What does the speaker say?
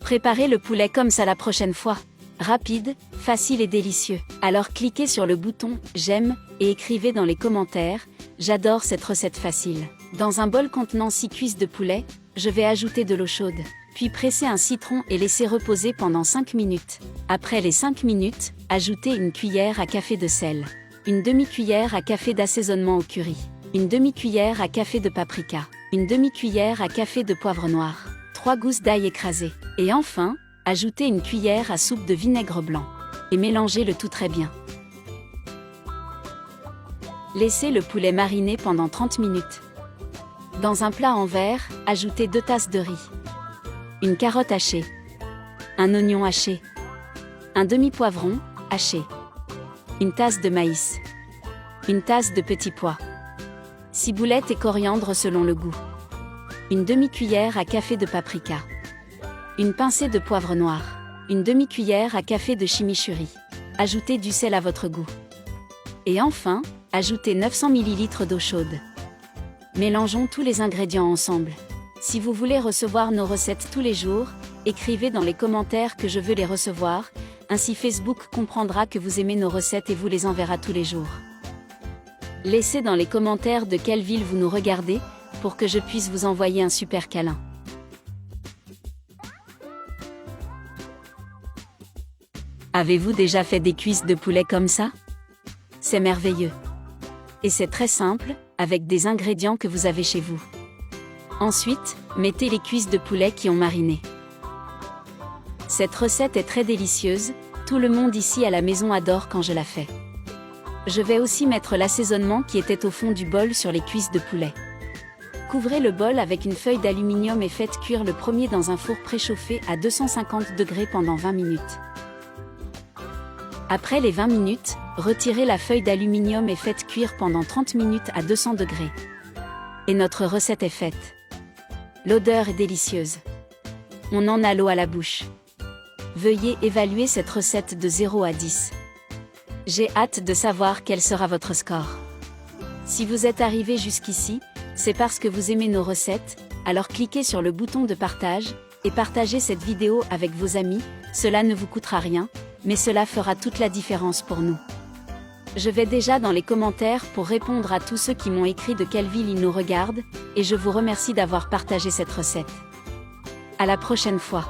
Préparez le poulet comme ça la prochaine fois. Rapide, facile et délicieux. Alors cliquez sur le bouton « J'aime » et écrivez dans les commentaires « J'adore cette recette facile ». Dans un bol contenant 6 cuisses de poulet, je vais ajouter de l'eau chaude. Puis presser un citron et laisser reposer pendant 5 minutes. Après les 5 minutes, ajoutez une cuillère à café de sel, une demi-cuillère à café d'assaisonnement au curry, une demi-cuillère à café de paprika, une demi-cuillère à café de poivre noir, 3 gousses d'ail écrasées. Et enfin, ajoutez une cuillère à soupe de vinaigre blanc. Et mélangez le tout très bien. Laissez le poulet mariner pendant 30 minutes. Dans un plat en verre, ajoutez 2 tasses de riz, une carotte hachée, un oignon haché, un demi-poivron haché, une tasse de maïs, une tasse de petits pois, ciboulette et coriandre selon le goût, une demi-cuillère à café de paprika, une pincée de poivre noir, une demi-cuillère à café de chimichurri. Ajoutez du sel à votre goût. Et enfin, ajoutez 900 ml d'eau chaude. Mélangeons tous les ingrédients ensemble. Si vous voulez recevoir nos recettes tous les jours, écrivez dans les commentaires que je veux les recevoir, ainsi Facebook comprendra que vous aimez nos recettes et vous les enverra tous les jours. Laissez dans les commentaires de quelle ville vous nous regardez, pour que je puisse vous envoyer un super câlin. Avez-vous déjà fait des cuisses de poulet comme ça? C'est merveilleux. Et c'est très simple, avec des ingrédients que vous avez chez vous. Ensuite, mettez les cuisses de poulet qui ont mariné. Cette recette est très délicieuse, tout le monde ici à la maison adore quand je la fais. Je vais aussi mettre l'assaisonnement qui était au fond du bol sur les cuisses de poulet. Couvrez le bol avec une feuille d'aluminium et faites cuire le premier dans un four préchauffé à 250 degrés pendant 20 minutes. Après les 20 minutes, retirez la feuille d'aluminium et faites cuire pendant 30 minutes à 200 degrés. Et notre recette est faite. L'odeur est délicieuse. On en a l'eau à la bouche. Veuillez évaluer cette recette de 0 à 10. J'ai hâte de savoir quel sera votre score. Si vous êtes arrivé jusqu'ici, c'est parce que vous aimez nos recettes, alors cliquez sur le bouton de partage, et partagez cette vidéo avec vos amis, cela ne vous coûtera rien, mais cela fera toute la différence pour nous. Je vais déjà dans les commentaires pour répondre à tous ceux qui m'ont écrit de quelle ville ils nous regardent, et je vous remercie d'avoir partagé cette recette. À la prochaine fois.